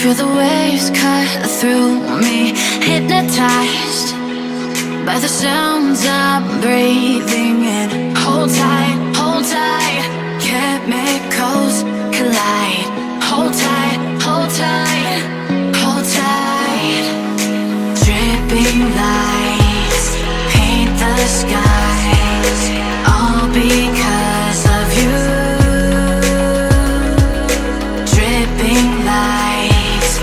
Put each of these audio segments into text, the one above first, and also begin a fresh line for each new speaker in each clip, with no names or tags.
Feel the waves cut through me, hypnotized by the sounds I'm breathing in. Hold tight, hold tight, chemicals collide. Hold tight, hold tight, hold tight. Dripping lights paint the skies, all because of you. Dripping lights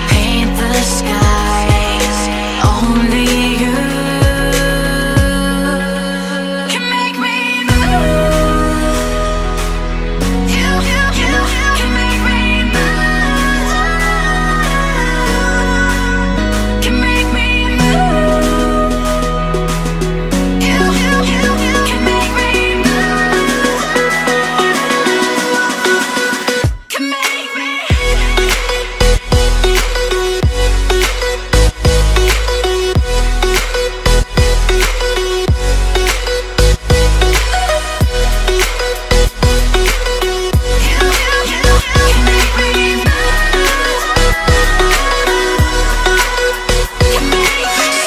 paint the skies, only you can make me move. You can make me move. Can make me move. You can make me move. Can make me.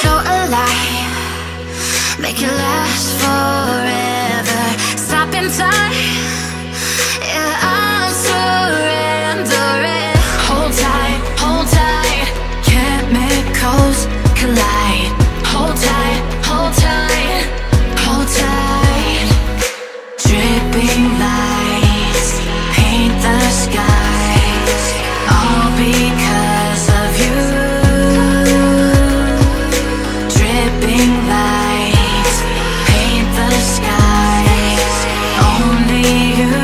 So alive, make it last forever. Stop in time, yeah, I'm surrendering. Hold tight, chemicals collide. Hold tight, hold tight, hold tight. Dripping lights paint the skies, all because of you. Dripping lights paint the skies, only you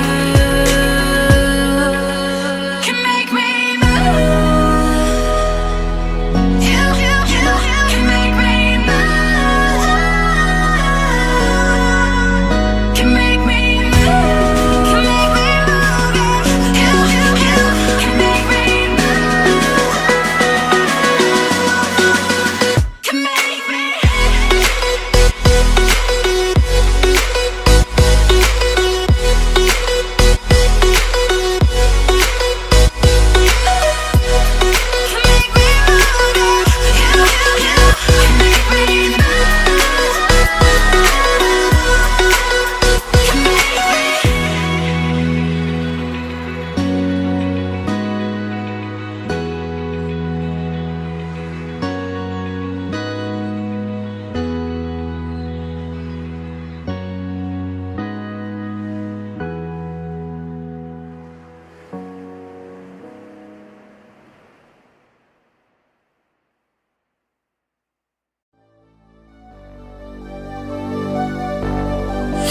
can make me move. You can make me move. Can make me move. Can make me move. You can make me move. Can make me.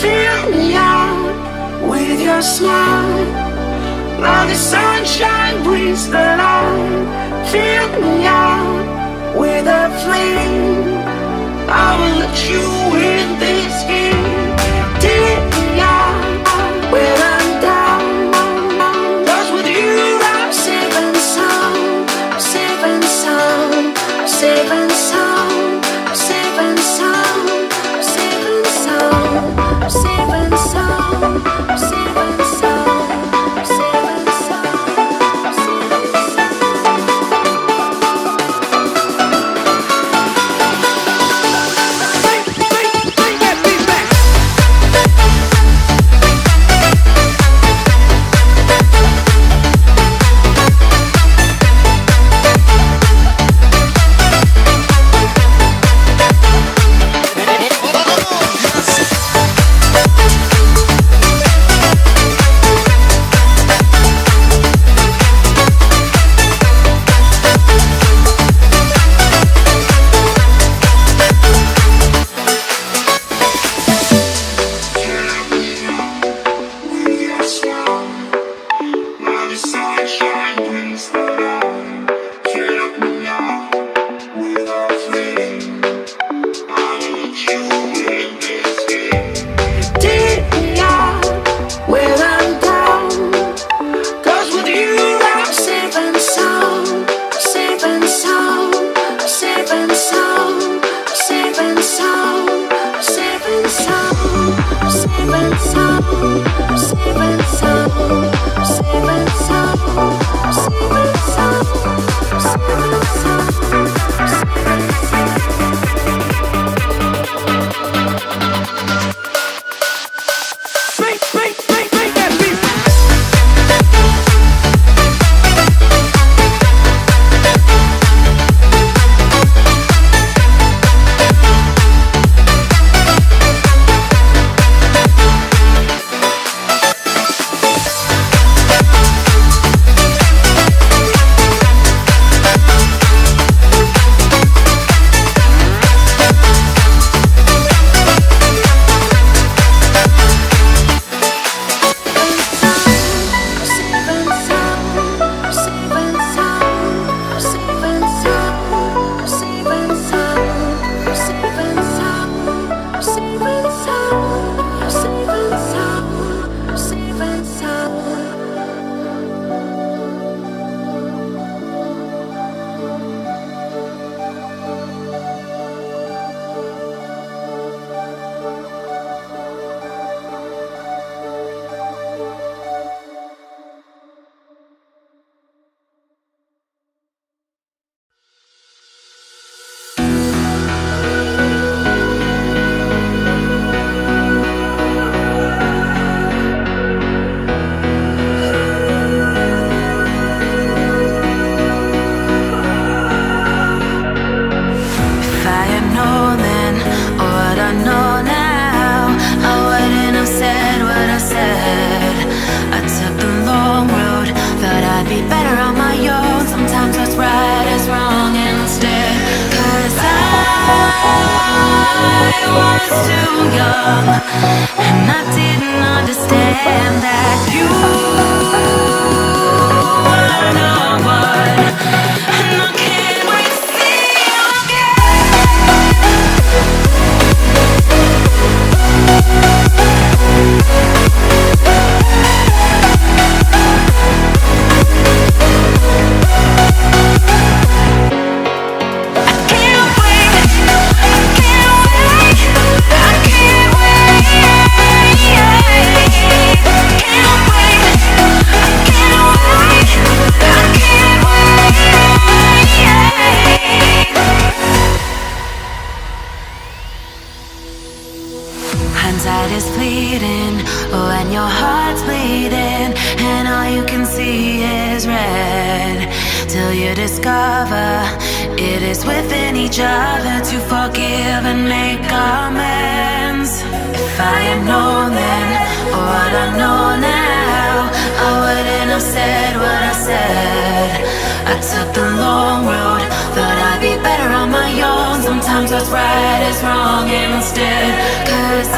Fill me out with your smile. Now the sunshine brings the light. Fill me out with a flame. I will let you in this game. Take me out when I'm down. 'Cause with you I'm safe and sound. I'm safe and sound. I'm safe and sound. I'm safe and sound. I'm safe and sound. I'm safe and sound. I'm safe and sound. I'm safe and sound. I'm safe and
Bring that beat back.
sound.
Make that beat.
If I had known then what I know now, I wouldn't have said what I said. I took the long road, thought I'd be better on my own. Sometimes what's right is wrong instead. 'Cause I was too young, and I didn't understand that you were no one. And I can't wait to see you hindsight is fleeting when your heart's bleeding and all you can see is red, till you discover it is within each other to forgive and make amends. If I had known then what I know now, I wouldn't have said what I said. I took the long road, thought I'd be better on my own. Sometimes what's right is wrong instead. 'Cause